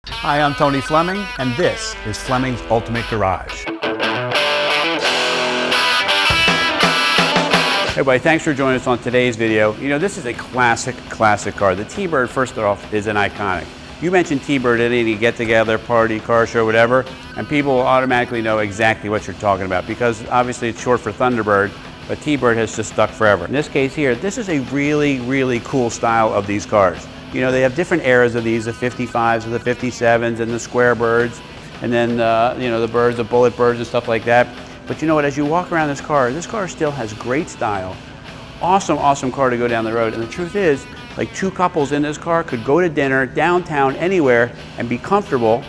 Hi, I'm Tony Fleming, and this is Fleming's Ultimate Garage. Hey everybody, thanks for joining us on today's video. You know, this is a classic car. The T-Bird, first off, is an iconic. You mention T-Bird at any get-together, party, car show, whatever, and people will automatically know exactly what you're talking about because obviously it's short for Thunderbird, but T-Bird has just stuck forever. In this case here, this is a really cool style of these cars. You know, they have different eras of these, the 55s and the 57s and the square birds, and then, you know, the birds, the bullet birds and stuff like that. But you know what, as you walk around this car still has great style. Awesome car to go down the road. And the truth is, like two couples in this car could go to dinner downtown anywhere and be comfortable.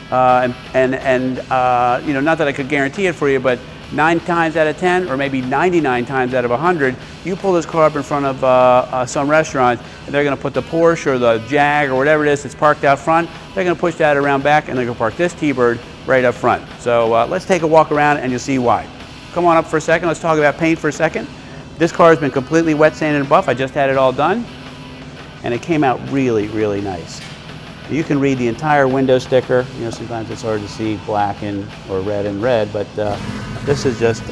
You know, not that I could guarantee it for you, but 9 times out of 10, or maybe 99 times out of 100, you pull this car up in front of some restaurant, and they're going to put the Porsche or the Jag or whatever it is that's parked out front. They're going to push that around back, and they're going to park this T-Bird right up front. So let's take a walk around, and you'll see why. Come on up for a second. Let's talk about paint for a second. This car has been completely wet sanded and buff. I just had it all done, and it came out really nice. You can read the entire window sticker. You know, sometimes it's hard to see black or red and red, but this is just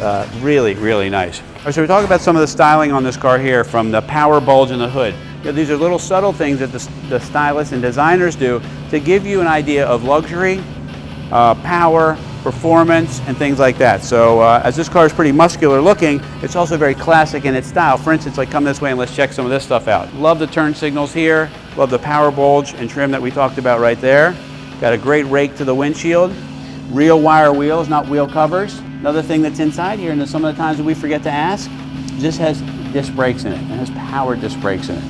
really nice. All right, so we talk about some of the styling on this car here, from the power bulge in the hood. You know, these are little subtle things that the stylists and designers do to give you an idea of luxury, power, performance, and things like that. So as this car is pretty muscular looking, it's also very classic in its style. For instance, like come this way and let's check some of this stuff out. Love the turn signals here. Love the power bulge and trim that we talked about right there. Got a great rake to the windshield. Real wire wheels, not wheel covers. Another thing that's inside here, and some of the times that we forget to ask, this has disc brakes in it. It has power disc brakes in it.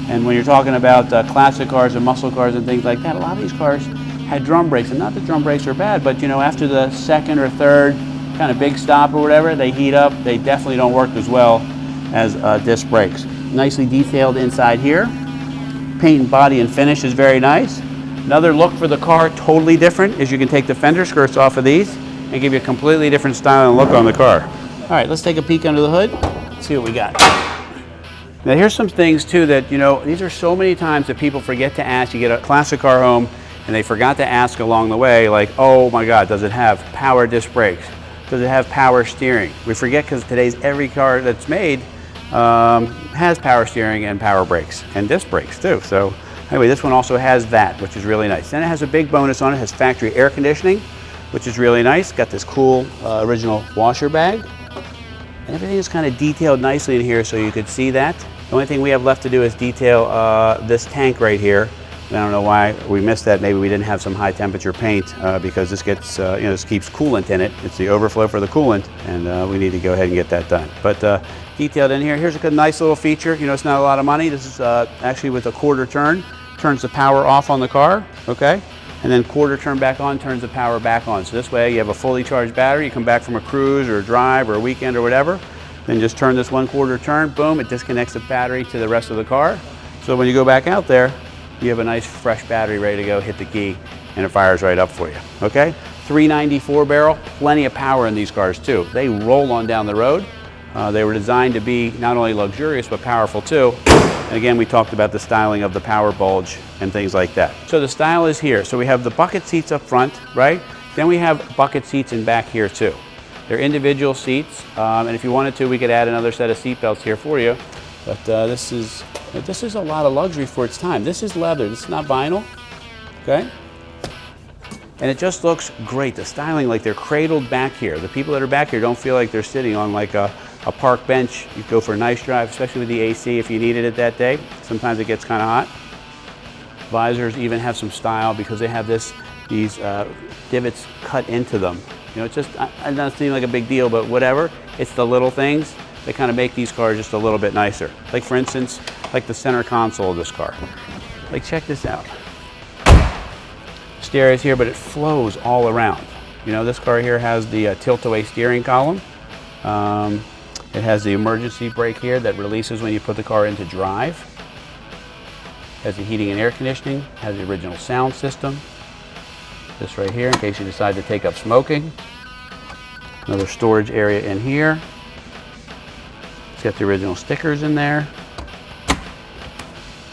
And when you're talking about classic cars and muscle cars and things like that, a lot of these cars had drum brakes, and not that drum brakes are bad, but you know, after the second or third kind of big stop or whatever, they heat up. They definitely don't work as well as disc brakes. Nicely detailed inside here. Paint and body and finish is very nice. Another look for the car, totally different, is you can take the fender skirts off of these and give you a completely different style and look on the car. All right, let's take a peek under the hood, see what we got. Now here's some things too that, you know, these are so many times that people forget to ask. You get a classic car home and they forgot to ask along the way, like, oh my God, does it have power disc brakes? Does it have power steering? We forget because today's every car that's made has power steering and power brakes and disc brakes too. So anyway, this one also has that, which is really nice. Then it has a big bonus on it. It has factory air conditioning, which is really nice. Got this cool original washer bag. And everything is kind of detailed nicely in here so you could see that. The only thing we have left to do is detail this tank right here. And I don't know why we missed that. Maybe we didn't have some high temperature paint because this gets, you know, this keeps coolant in it. It's the overflow for the coolant, and we need to go ahead and get that done. But detailed in here, here's a good, nice little feature. You know, it's not a lot of money. This is actually with a quarter turn. Turns the power off on the car, okay? And then quarter turn back on, turns the power back on. So this way you have a fully charged battery. You come back from a cruise or a drive or a weekend or whatever, then just turn this 1/4 turn, boom, it disconnects the battery to the rest of the car. So when you go back out there, you have a nice fresh battery ready to go, hit the key, and it fires right up for you, okay? 394 barrel, plenty of power in these cars too. They roll on down the road. They were designed to be not only luxurious, but powerful too. And again, we talked about the styling of the power bulge and things like that. So the style is here. So we have the bucket seats up front, right? Then we have bucket seats in back here too. They're individual seats, and if you wanted to, we could add another set of seat belts here for you. But this is a lot of luxury for its time. This is leather, this is not vinyl, okay? And it just looks great. The styling, like they're cradled back here. The people that are back here don't feel like they're sitting on like a park bench. You go for a nice drive, especially with the AC if you needed it that day. Sometimes it gets kind of hot. Visors even have some style because they have these divots cut into them. You know, it doesn't seem like a big deal, but whatever. It's the little things that kind of make these cars just a little bit nicer. Like for instance, like the center console of this car. Like check this out. Stereo's here, but it flows all around. You know, this car here has the tilt-away steering column. It has the emergency brake here that releases when you put the car into drive. It has the heating and air conditioning. It has the original sound system. This right here in case you decide to take up smoking. Another storage area in here. It's got the original stickers in there.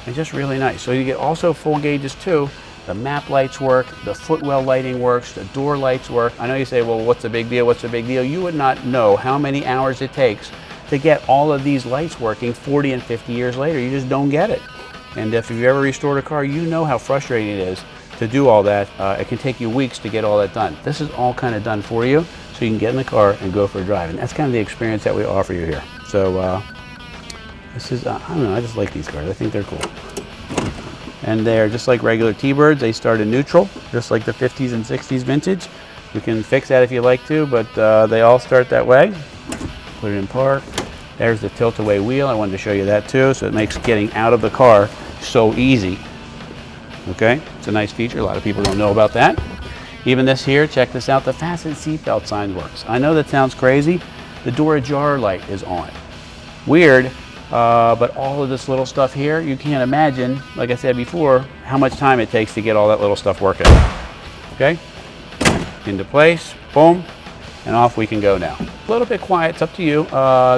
And just really nice. So you get also full gauges too, the map lights work, the footwell lighting works, the door lights work. I know you say, well, what's the big deal? What's the big deal? You would not know how many hours it takes to get all of these lights working 40 and 50 years later. You just don't get it. And if you've ever restored a car, you know how frustrating it is to do all that. It can take you weeks to get all that done. This is all kind of done for you, so you can get in the car and go for a drive. And that's kind of the experience that we offer you here. So this is, I don't know, I just like these cars. I think they're cool. And they're just like regular T-Birds. They start in neutral, just like the 50s and 60s vintage. You can fix that if you like to, but they all start that way. Put it in park. There's the tilt-away wheel. I wanted to show you that too, so it makes getting out of the car so easy. Okay, it's a nice feature. A lot of people don't know about that. Even this here, check this out. The fasten seatbelt sign works. I know that sounds crazy. The door ajar light is on. Weird, but all of this little stuff here, you can't imagine, like I said before, how much time it takes to get all that little stuff working. Okay, into place, boom, and off we can go now. A little bit quiet, it's up to you.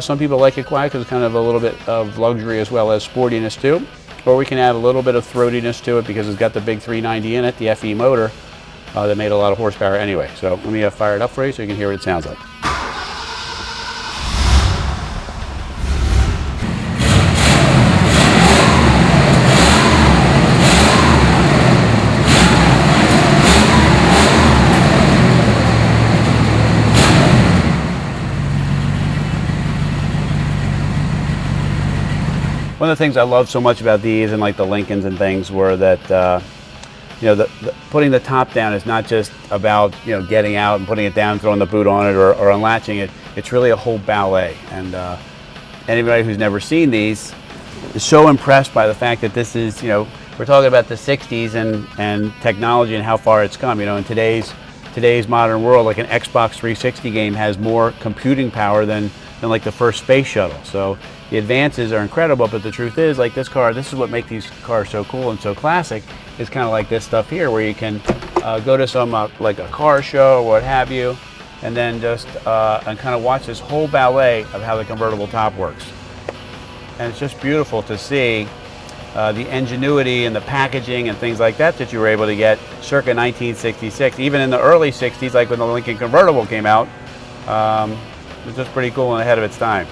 Some people like it quiet because it's kind of a little bit of luxury as well as sportiness too. Or we can add a little bit of throatiness to it because it's got the big 390 in it, the FE motor that made a lot of horsepower anyway. So let me fire it up for you so you can hear what it sounds like. One of the things I love so much about these and like the Lincolns and things were that, you know, putting the top down is not just about, you know, getting out and putting it down, throwing the boot on it or unlatching it. It's really a whole ballet. And anybody who's never seen these is so impressed by the fact that this is, you know, we're talking about the 60s and technology and how far it's come. You know, in today's modern world, like an Xbox 360 game has more computing power than like the first space shuttle. So the advances are incredible, but the truth is, like this car, this is what makes these cars so cool and so classic, is kind of like this stuff here, where you can go to some like a car show or what have you, and then just and kind of watch this whole ballet of how the convertible top works. And it's just beautiful to see the ingenuity and the packaging and things like that that you were able to get circa 1966. Even in the early 60s, like when the Lincoln Convertible came out, it was just pretty cool and ahead of its time.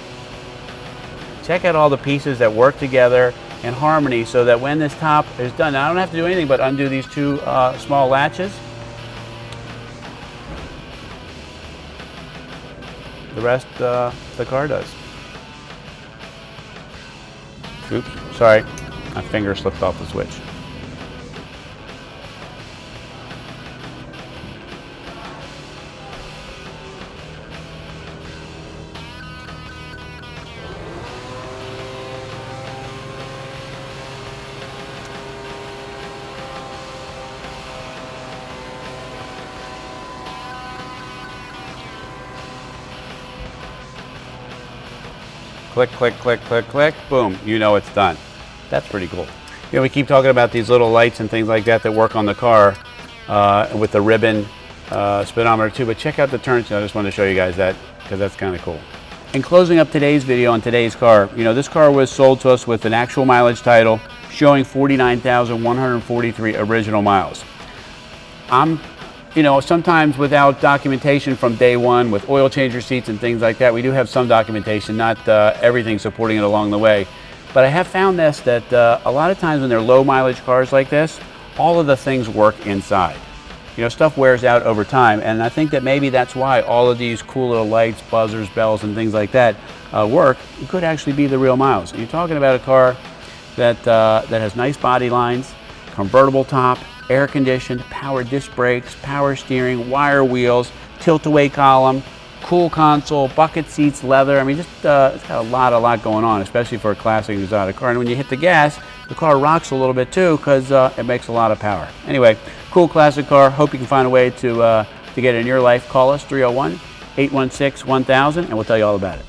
Check out all the pieces that work together in harmony so that when this top is done, now I don't have to do anything but undo these two small latches. The rest the car does. Oops, sorry, my finger slipped off the switch. Click, click, click, click, click, boom, you know it's done. That's pretty cool. You know, we keep talking about these little lights and things like that that work on the car with the ribbon speedometer too, but check out the turns. I just wanted to show you guys that because that's kind of cool. In closing up today's video on today's car, you know, this car was sold to us with an actual mileage title showing 49,143 original miles. You know, sometimes without documentation from day one with oil change receipts and things like that, we do have some documentation, not everything supporting it along the way. But I have found this, that a lot of times when they're low mileage cars like this, all of the things work inside. You know, stuff wears out over time, and I think that maybe that's why all of these cool little lights, buzzers, bells, and things like that work. It could actually be the real miles. And you're talking about a car that, that has nice body lines, convertible top, air conditioned, power disc brakes, power steering, wire wheels, tilt-away column, cool console, bucket seats, leather. I mean, just it's got a lot going on, especially for a classic exotic car. And when you hit the gas, the car rocks a little bit too because it makes a lot of power. Anyway, cool classic car. Hope you can find a way to get it in your life. Call us 301-816-1000 and we'll tell you all about it.